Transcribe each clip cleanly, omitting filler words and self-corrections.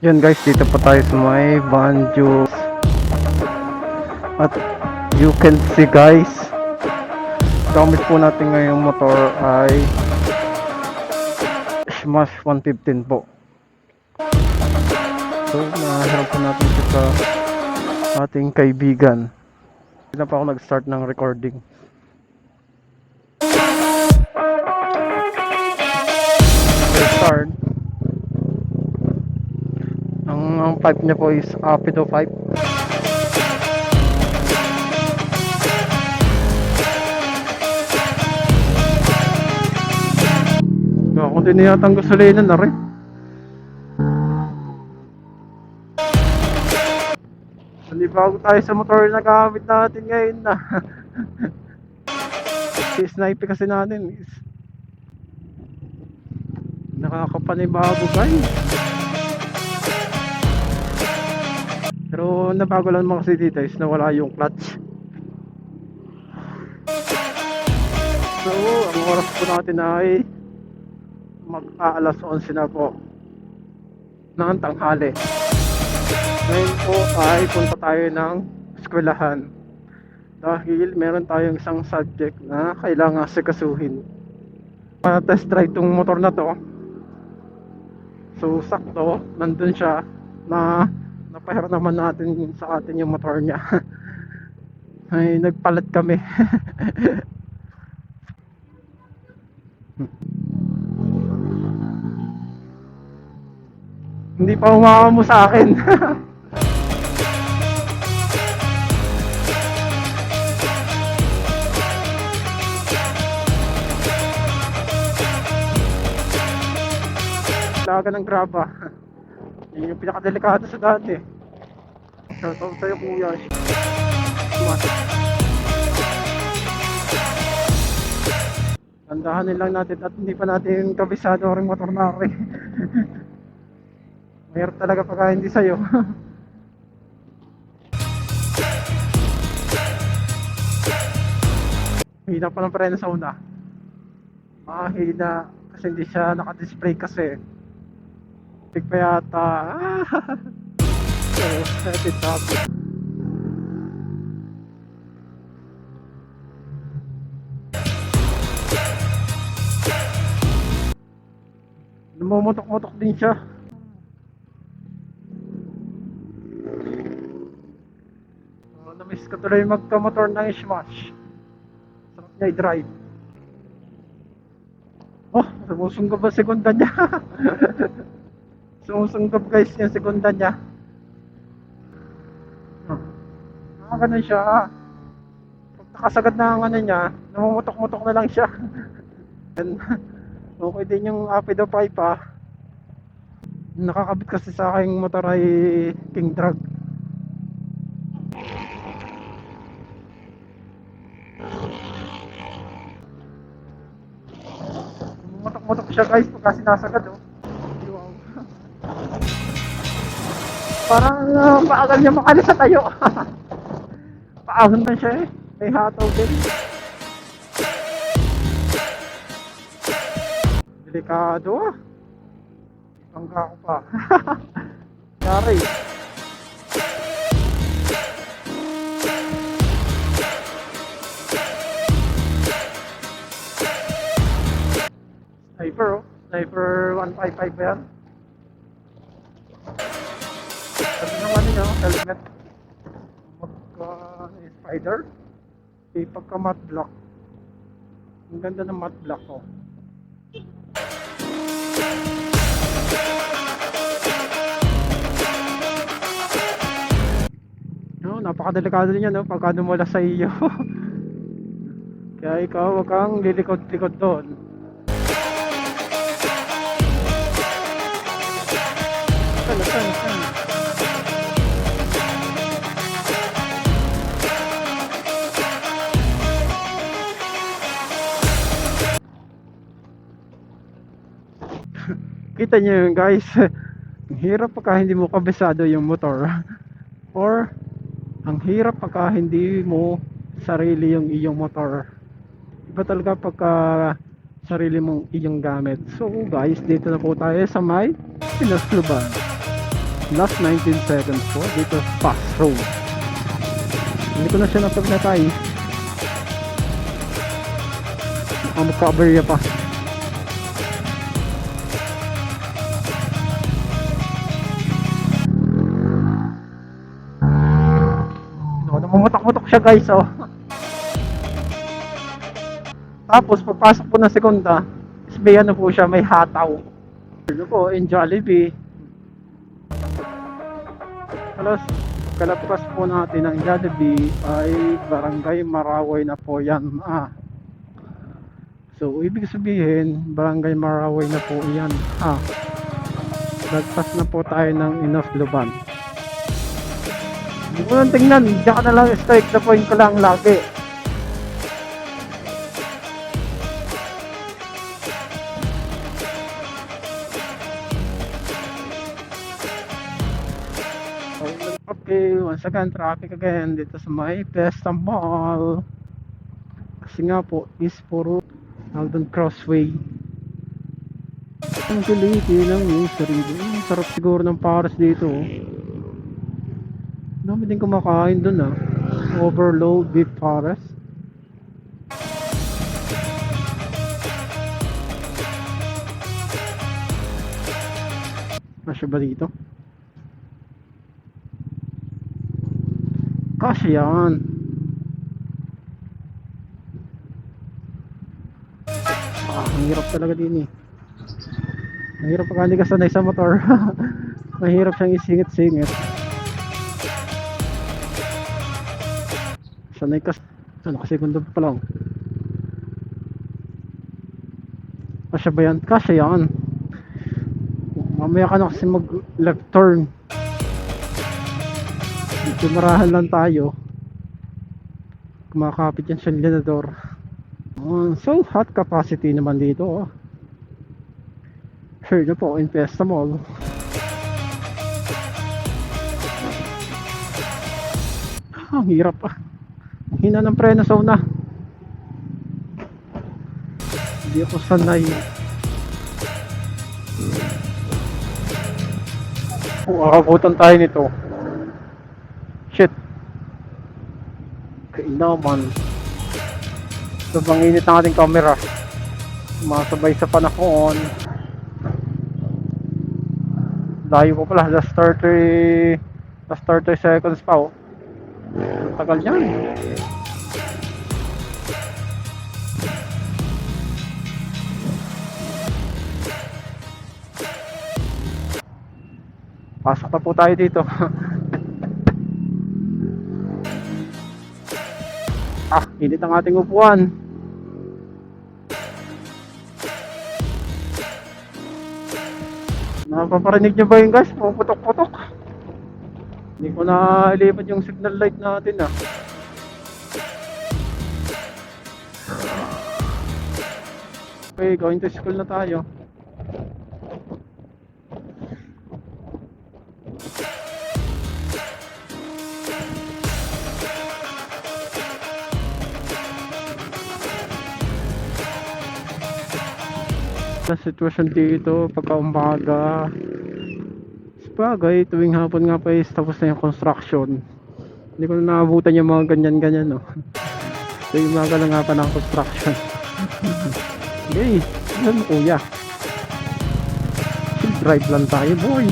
Yun guys, dito pa tayo sa may Banjo. At you can see guys, gamit po natin ngayong motor ay Smash 115 po. So, naharap po natin siya sa ating kaibigan. Hindi na pa ako nag-start ng recording. Start. Ang pipe niya po is Apido pipe. Kung di na yata ang gasolina na rin. Hindi bago tayo sa motor na gamit natin ngayon na. Si sniper kasi natin is nakakapanibago guys. Pero nabago lang naman kasi dito is nawala yung clutch. So ang oras po natin ay mag-aalas 11 na po ng tanghali. Ngayon po ay punta tayo ng eskwelahan dahil meron tayong isang subject na kailangan sikasuhin. Para test drive tong motor na to. So sakto nandun siya na napahiram naman natin sa atin yung motor niya. Ay nagpalit kami. Hindi pa umama mo sa akin. Laga ng graba. Yun yung pinakadelikado sa dati. Shoutout sa'yo kuya. Tandahanin lang natin at hindi pa natin kabisado rin motor na rin. Mahirap talaga pagka hindi sa'yo. Hina pa ng preno sa una. Hina kasi hindi siya naka-display kasi. Big pa yata. So, natin sabi. Namumutok-mutok din siya. Namiss ko tuloy magka-motor ng Smash. Sarap niya i-drive. Oh, sumusunggab ang segunda niya. Sumusunggab guys yung segunda niya. Ganun siya. Pag nakasagad na ang ano niya, namumutok-mutok na lang siya. Okay din yung Apido pipe ah. Nakakabit kasi sa aking motor ay King Drag. Mutok-mutok siya guys pagka sinasagad oh. Wow. Parang maagal niya makalis sa tayo. Paahon na siya eh. May hataw din. Delikado ah. Bangga ko pa. Yari. Sniper oh. Sniper 155 ba yan? Sabi naman niya, helmet. Magka-spider. Okay, pagka matte black. Ang ganda ng matte black oh. No, napakadelikado niya no, pagka dumula sa iyo. Kaya ikaw wag kang lilikod-likod doon. Saan. Kita niyo yun guys. Ang hirap pagka hindi mo kabisado yung motor. Or ang hirap pagka hindi mo sarili yung iyong motor. Iba talaga pagka sarili mong iyong gamit. So guys, dito na po tayo sa may Pinas Cluban. Last 19 seconds po dito sa fast road. Hindi ko na siya napagnatay. Baka magka-aberya pa. Namamutak-mutak siya guys, oh. Tapos pagpasok po ng segunda, may ano po siya, may hataw. Ano po, in Jollibee. Alas, kalabas po natin ng Jollibee ay Barangay Maraway na po yan. So, ibig sabihin, Barangay Maraway na po yan. Lagpas na po tayo ng Inasluban. Hindi ko lang tingnan, diyan ka na lang strike the point ko lang lagi. Okay, once again, traffic again dito sa may Fiesta Mall. Kasi nga po, is puro Alden Crossway. Ang kuliti lang yung sarili. Sarap siguro ng pares dito. Dami din kumakain dun Overload beef pares. Kasya ba dito? Kasya yan. Ang hirap talaga din Mahirap pag hindi ka sanay sa motor. Mahirap siyang isingit-singit. Sanay ka. Nakasegundo pa lang. Kasya ba yan? Kasya yan. Mamaya ka na kasi mag left turn. Dito marahan lang tayo. Kumakapit yan sa Leonador. So hot capacity naman dito. Sure na po in Fiesta Mall. Ang hirap Ang hina ng preno sauna. Hindi ako sanay. Akabutan tayo nito. Shit. Kainaman. Sobrang init ng ating camera. Masabay sa panahon. Layo ko pala. Last 30 seconds pa Tagal yan. Pasok na po tayo dito. Init ang ating upuan. Napaparinig nyo ba yun guys? Puputok-putok. Hindi ko na ilipat yung signal light natin Okay, going to school na tayo. Sa sitwasyon dito pagka umaga, sabagay tuwing hapon nga pa is tapos na yung construction. Hindi ko na naabutan yung mga ganyan tuwing umaga lang nga pa ng construction. Okay, ano kuya, chill drive lang tayo boy.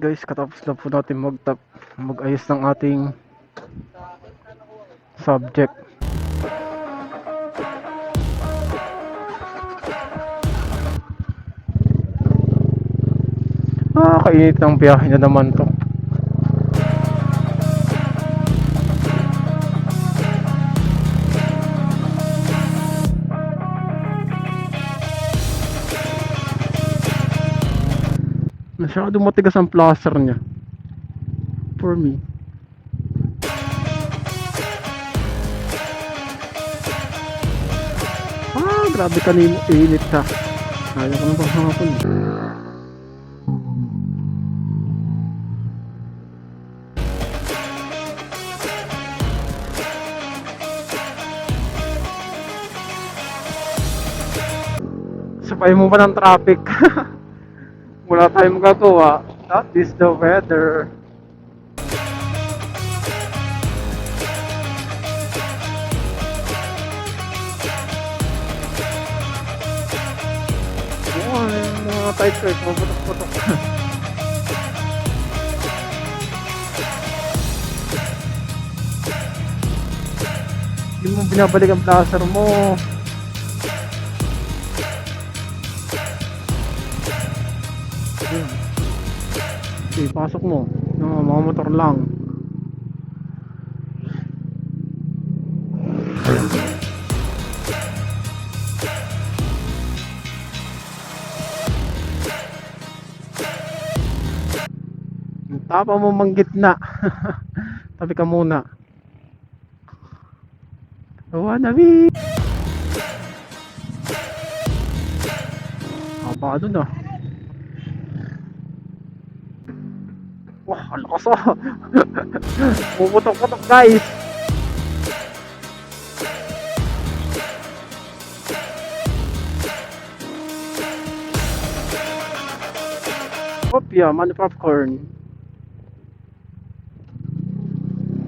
Guys, katapos na po natin mag-ayos ng ating subject. Kainit ng biyahe na naman to. Masyadong matigas ang plaster niya for me. grabe kanino init ka. Ayaw ko ng panghapon. Sabay mo pa ng traffic. Wala tayong magagawa. That is the weather. Oo, yung mga tight skirt, maputok-putok. Hindi mo binabalik ang blazer mo. Okay, pasok mo. No, mga motor lang. Tapa mo mang gitna. Tabi ka muna. Wannabe. Haba dun ah. Wah, ang lakas ah. Puputok-putok guys. Opya, mani popcorn.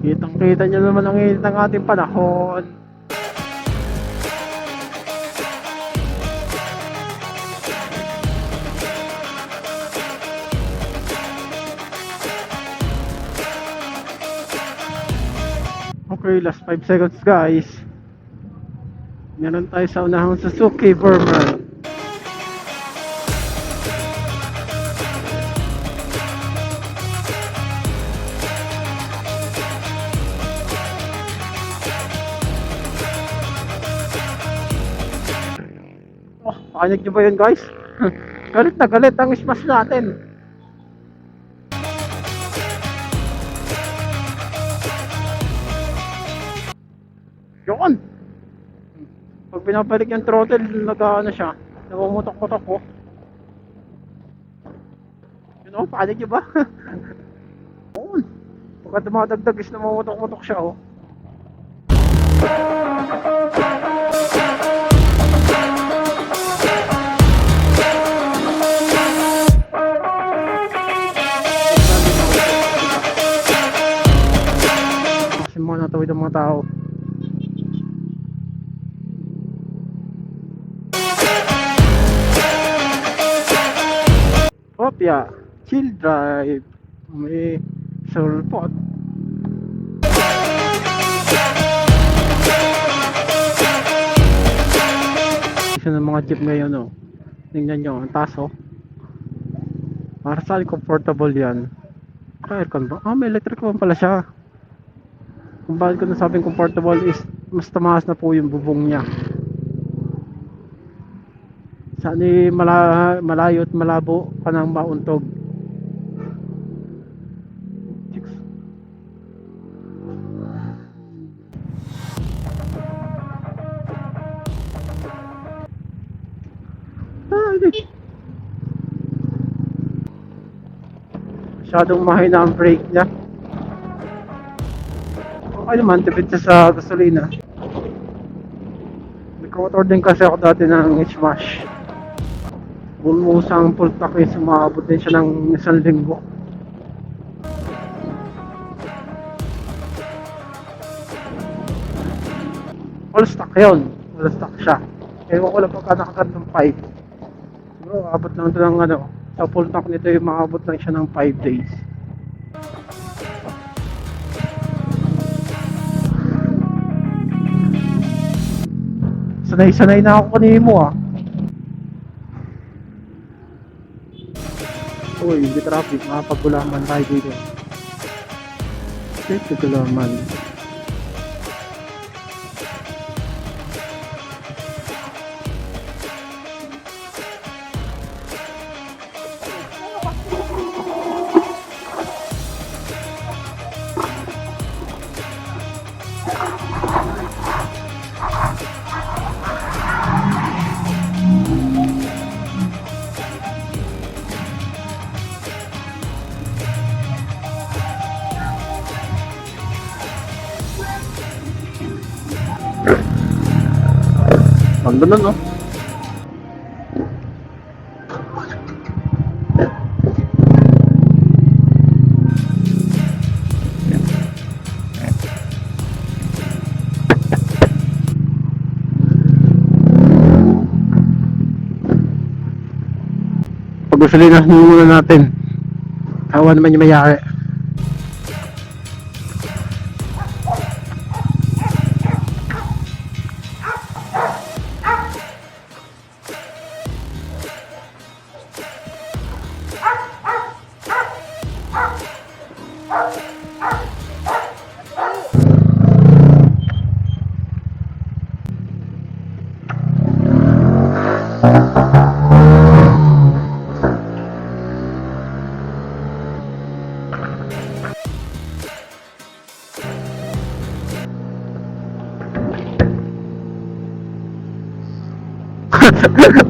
Kitang-kita nyo naman ang init ng ating panahon. Okay, last 5 seconds guys. Meron tayo sa unahang Suzuki Vermeer. Oh, pakinig nyo ba yun guys? Galit na galit ang smash natin. Yun! Pag pinapalik yung throttle, nag-ano siya, namumutok-mutok ko. Yun o, pakinig nyo ba? Yun! Pagka dumadagdag is namumutok-mutok siya o. Kasi mga natawid ang mga tao. Opya, chill drive. May sulpot. Isa ng mga jeep ngayon oh. Tingnan nyo, ang taas oh. Para saan comfortable yan? Aircon ba? Ah, may electric fan pala siya. Kung bakit ko nasabing comfortable is mas tamaas na po yung bubong niya. Saan malayo at malabo ka nang mauntog. Masyadong mahina ang brake niya. Okay naman, tipid siya sa gasolina. Nagkamotor din kasi ako dati ng Smash. Almost ang full tank is umabot din siya ng 1 linggo. All stock yun. All stock siya. Ewan ko lang pagka nakakat ng 5. Siguro abot lang ito ng ano. Sa full tank nito yung makabot lang siya ng 5 days. Sanay-sanay na ako kanina mo ah. Uy, hindi traffic, makapagulaman tayo dito. Dito gulaman. Ganda na, no? Pag-gasolina muna natin. Awa naman yung mayari.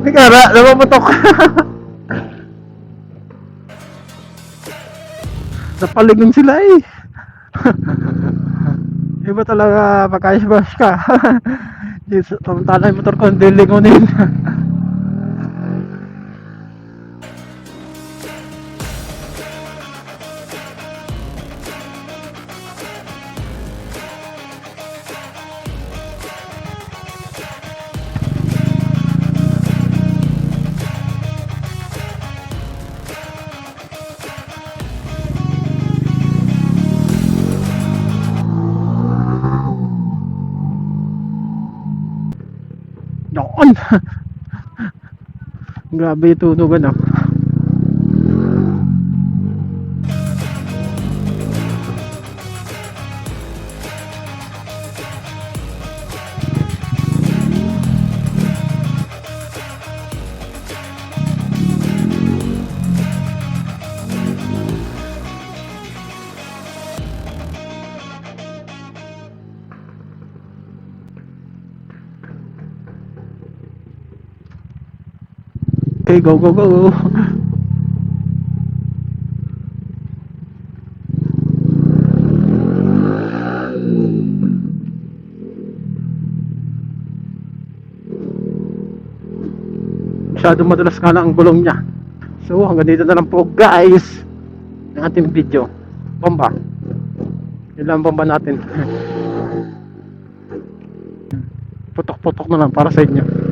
May kara, namamutok. Napaligon sila eh. Iba talaga pagka-bash ka. Samantala yung motor ko hindi lingunin. Doon. Grabe yung tunugan ah. Okay, go, go, go. Masyadong madulas nga lang ang gulong niya. So hanggang dito na lang po guys ang ating video. Bomba. Yun lang ang bomba natin. Putok-putok na lang para sa inyo.